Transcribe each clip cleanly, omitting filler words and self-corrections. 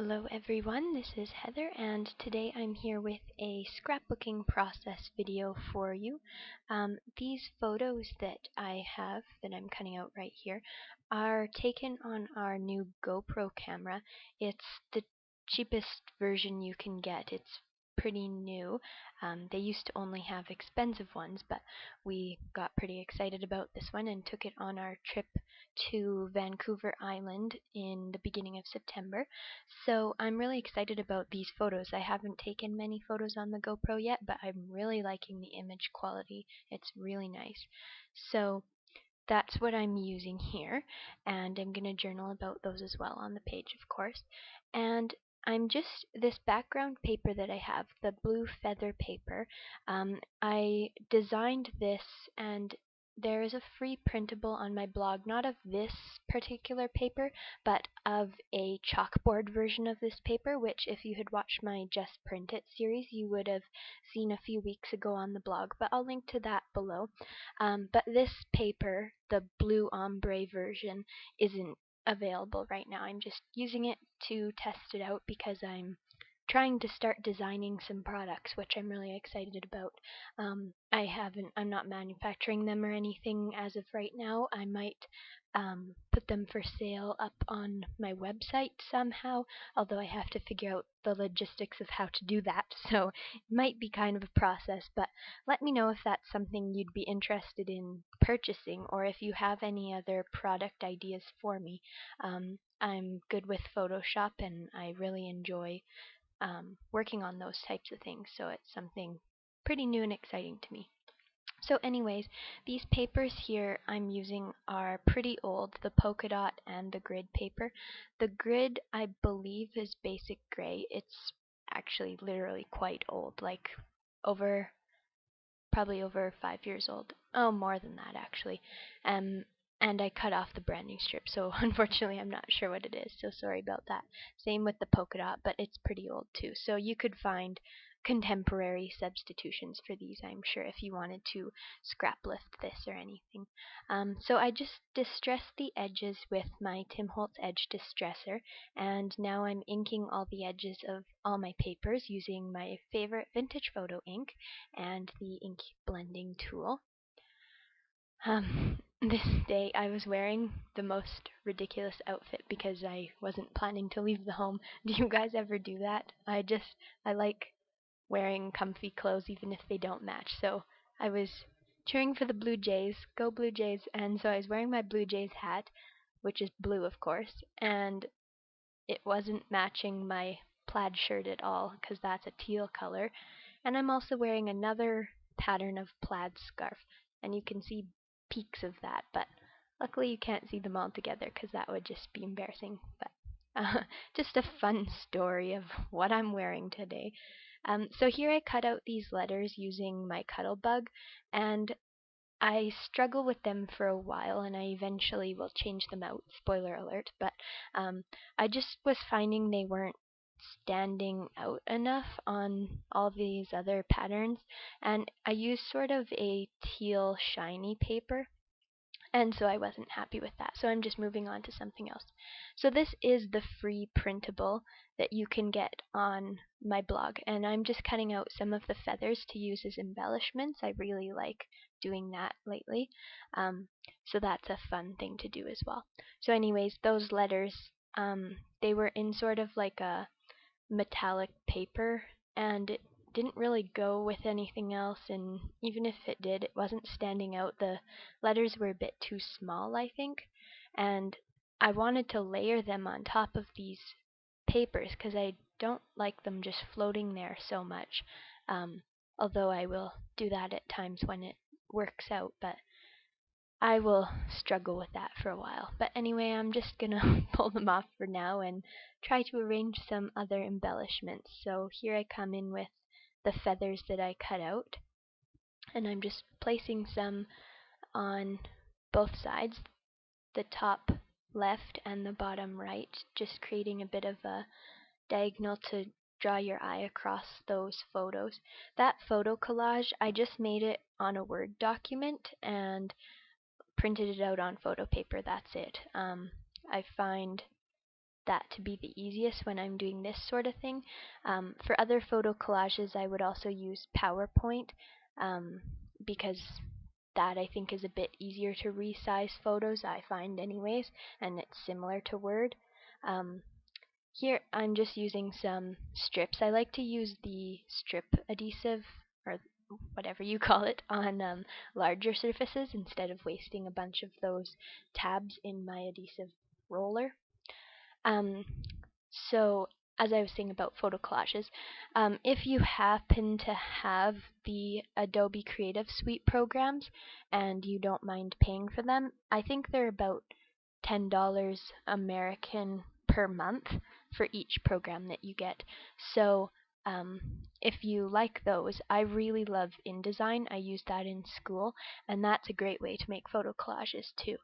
Hello everyone, this is Heather and today I'm here with a scrapbooking process video for you. These photos that I have, that I'm cutting out right here, are taken on our new GoPro camera. It's the cheapest version you can get. It's pretty new. They used to only have expensive ones, but we got pretty excited about this one and took it on our trip to Vancouver Island in the beginning of September. So I'm really excited about these photos. I haven't taken many photos on the GoPro yet, but I'm really liking the image quality. It's really nice. So that's what I'm using here, and I'm going to journal about those as well on the page, of course. And this background paper that I have, the blue feather paper, I designed this, and there is a free printable on my blog, not of this particular paper, but of a chalkboard version of this paper, which if you had watched my Just Print It series, you would have seen a few weeks ago on the blog, but I'll link to that below. But this paper, the blue ombre version, isn't available right now. I'm just using it to test it out because I'm trying to start designing some products, which I'm really excited about. I'm not manufacturing them or anything as of right now. I might put them for sale up on my website somehow, although I have to figure out the logistics of how to do that, so it might be kind of a process, but let me know if that's something you'd be interested in purchasing, or if you have any other product ideas for me. I'm good with Photoshop, and I really enjoy working on those types of things, so it's something pretty new and exciting to me. So anyways, these papers here I'm using are pretty old, the polka dot and the grid paper. The grid, I believe, is basic gray. It's actually literally quite old, like probably over 5 years old. Oh, more than that actually. And I cut off the brand new strip, so unfortunately I'm not sure what it is, so sorry about that. Same with the polka dot, but it's pretty old too. So you could find contemporary substitutions for these, I'm sure, if you wanted to scrap lift this or anything. So I just distressed the edges with my Tim Holtz Edge Distressor, and now I'm inking all the edges of all my papers using my favorite vintage photo ink and the ink blending tool. This day I was wearing the most ridiculous outfit because I wasn't planning to leave the home. Do you guys ever do that? I like wearing comfy clothes even if they don't match. So I was cheering for the Blue Jays, go Blue Jays, and so I was wearing my Blue Jays hat, which is blue of course, and it wasn't matching my plaid shirt at all because that's a teal color. And I'm also wearing another pattern of plaid scarf, and you can see peaks of that, but luckily you can't see them all together because that would just be embarrassing. But just a fun story of what I'm wearing today. So here I cut out these letters using my Cuttlebug, and I struggle with them for a while, and I eventually will change them out, spoiler alert, but I just was finding they weren't standing out enough on all these other patterns, and I used sort of a teal shiny paper, and so I wasn't happy with that, so I'm just moving on to something else. So this is the free printable that you can get on my blog, and I'm just cutting out some of the feathers to use as embellishments. I really like doing that lately, so that's a fun thing to do as well. So anyways, those letters, they were in sort of like a metallic paper, and it didn't really go with anything else, and even if it did, it wasn't standing out. The letters were a bit too small, I think, and I wanted to layer them on top of these papers because I don't like them just floating there so much, although I will do that at times when it works out, but I will struggle with that for a while. But anyway, I'm just gonna pull them off for now and try to arrange some other embellishments. So here I come in with the feathers that I cut out, and I'm just placing some on both sides, the top left and the bottom right, just creating a bit of a diagonal to draw your eye across those photos. That photo collage, I just made it on a Word document and printed it out on photo paper. That's it. I find that to be the easiest when I'm doing this sort of thing. For other photo collages, I would also use PowerPoint because that I think is a bit easier to resize photos, I find anyways, and it's similar to Word. Um, Here I'm just using some strips. I like to use the strip adhesive, or whatever you call it, on larger surfaces instead of wasting a bunch of those tabs in my adhesive roller. Um, so, as I was saying about photo collages, if you happen to have the Adobe Creative Suite programs and you don't mind paying for them, I think they're about $10 American per month for each program that you get. So, um, if you like those, I really love InDesign. I use that in school, and that's a great way to make photo collages too.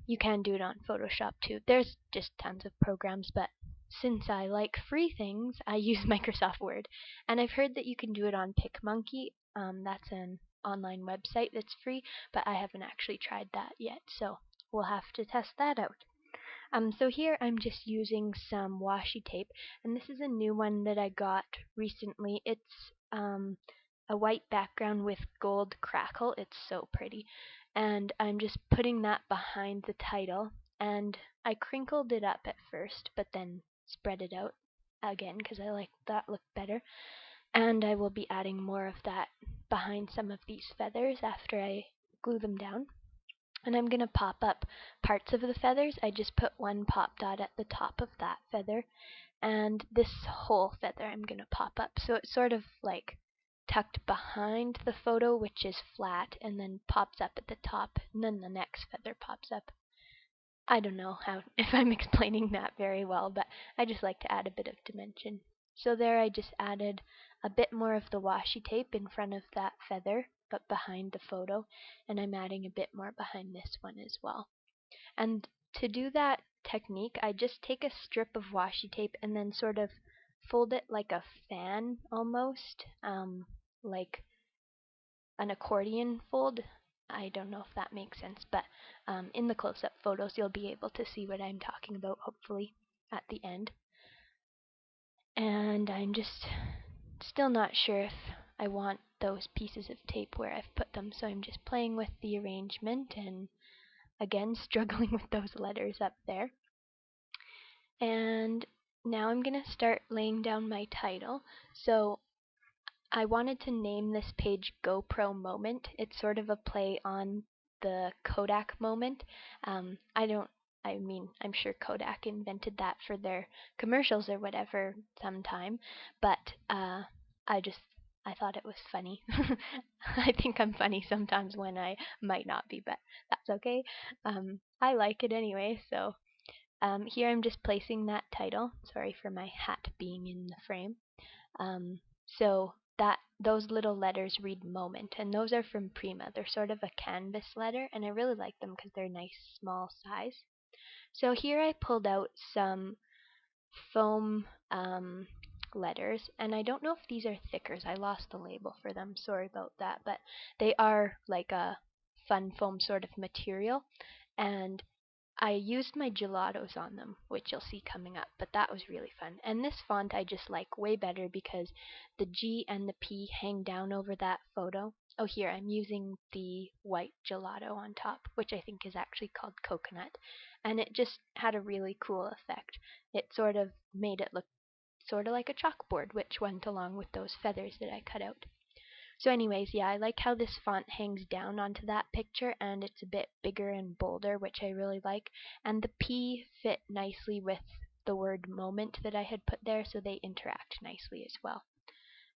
You can do it on Photoshop too. There's just tons of programs, but since I like free things, I use Microsoft Word. And I've heard that you can do it on PicMonkey. That's an online website that's free, but I haven't actually tried that yet, so we'll have to test that out. So here I'm just using some washi tape, and this is a new one that I got recently. It's a white background with gold crackle. It's so pretty. And I'm just putting that behind the title, and I crinkled it up at first, but then spread it out again because I like that look better. And I will be adding more of that behind some of these feathers after I glue them down. And I'm going to pop up parts of the feathers. I just put one pop dot at the top of that feather, and this whole feather I'm going to pop up. So it's sort of like tucked behind the photo, which is flat, and then pops up at the top, and then the next feather pops up. I don't know how if I'm explaining that very well, but I just like to add a bit of dimension. So there I just added a bit more of the washi tape in front of that feather, but behind the photo, and I'm adding a bit more behind this one as well. And to do that technique, I just take a strip of washi tape and then sort of fold it like a fan almost, like an accordion fold. I don't know if that makes sense, but in the close-up photos you'll be able to see what I'm talking about, hopefully, at the end. And I'm just still not sure if I want those pieces of tape where I've put them, so I'm just playing with the arrangement and again struggling with those letters up there. And now I'm going to start laying down my title. So I wanted to name this page GoPro Moment. It's sort of a play on the Kodak moment. I'm sure Kodak invented that for their commercials or whatever sometime, but I thought it was funny. I think I'm funny sometimes when I might not be, but that's okay. I like it anyway, so here I'm just placing that title. Sorry for my hat being in the frame. So that those little letters read moment, and those are from Prima. They're sort of a canvas letter, and I really like them because they're nice small size. So here I pulled out some foam letters, and I don't know if these are thickers. I lost the label for them. Sorry about that, but they are like a fun foam sort of material, and I used my gelatos on them, which you'll see coming up, but that was really fun. And this font I just like way better because the G and the P hang down over that photo. Oh, here, I'm using the white gelato on top, which I think is actually called coconut. And it just had a really cool effect. It sort of made it look sort of like a chalkboard, which went along with those feathers that I cut out. So anyways, yeah, I like how this font hangs down onto that picture, and it's a bit bigger and bolder, which I really like. And the P fit nicely with the word moment that I had put there, so they interact nicely as well.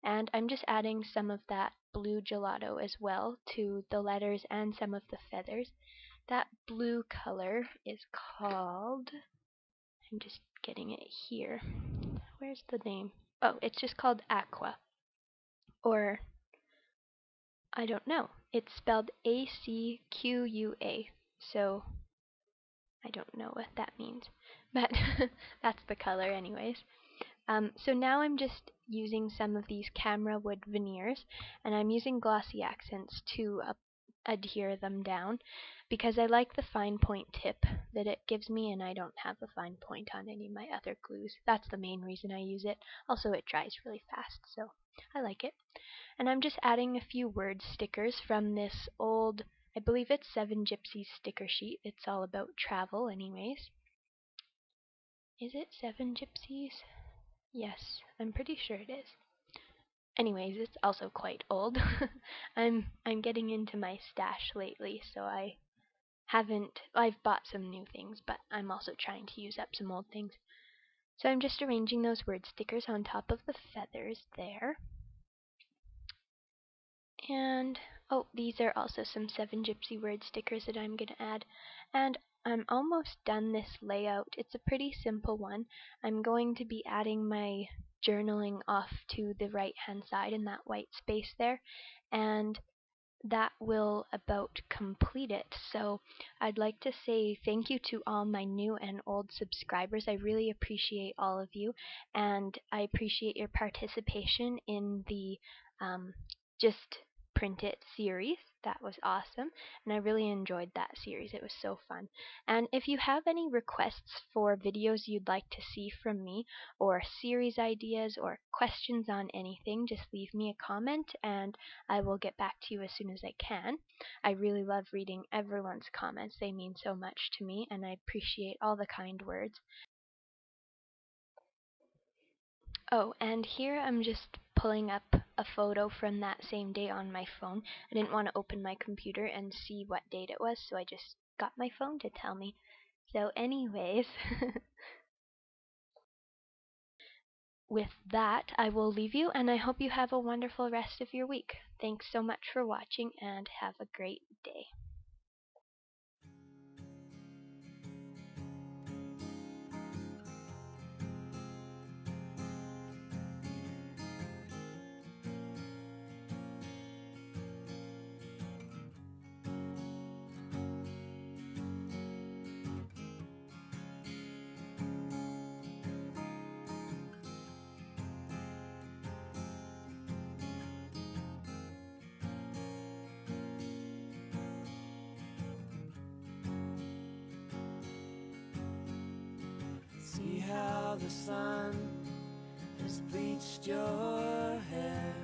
And I'm just adding some of that blue gelato as well to the letters and some of the feathers. That blue color is called, I'm just getting it here. Where's the name? Oh, it's just called Aqua. Or I don't know. It's spelled ACQUA, so I don't know what that means, but that's the color anyways. So now I'm just using some of these camera wood veneers, and I'm using glossy accents to adhere them down because I like the fine point tip that it gives me, and I don't have a fine point on any of my other glues. That's the main reason I use it. Also, it dries really fast, so I like it. And I'm just adding a few word stickers from this old, I believe it's 7 Gypsies sticker sheet. It's all about travel anyways. Is it 7 Gypsies? Yes, I'm pretty sure it is. Anyways, it's also quite old. I'm getting into my stash lately, so I've bought some new things, but I'm also trying to use up some old things. So I'm just arranging those word stickers on top of the feathers there. And oh, these are also some 7 Gypsy word stickers that I'm going to add. And I'm almost done this layout. It's a pretty simple one. I'm going to be adding my journaling off to the right hand side in that white space there, and that will about complete it. So I'd like to say thank you to all my new and old subscribers. I really appreciate all of you, and I appreciate your participation in the Just Print It series. That was awesome, and I really enjoyed that series. It was so fun. And if you have any requests for videos you'd like to see from me, or series ideas, or questions on anything, just leave me a comment and I will get back to you as soon as I can. I really love reading everyone's comments. They mean so much to me, and I appreciate all the kind words. Oh, and here I'm just pulling up a photo from that same day on my phone. I didn't want to open my computer and see what date it was, so I just got my phone to tell me. So anyways, with that, I will leave you, and I hope you have a wonderful rest of your week. Thanks so much for watching, and have a great day. See how the sun has bleached your hair.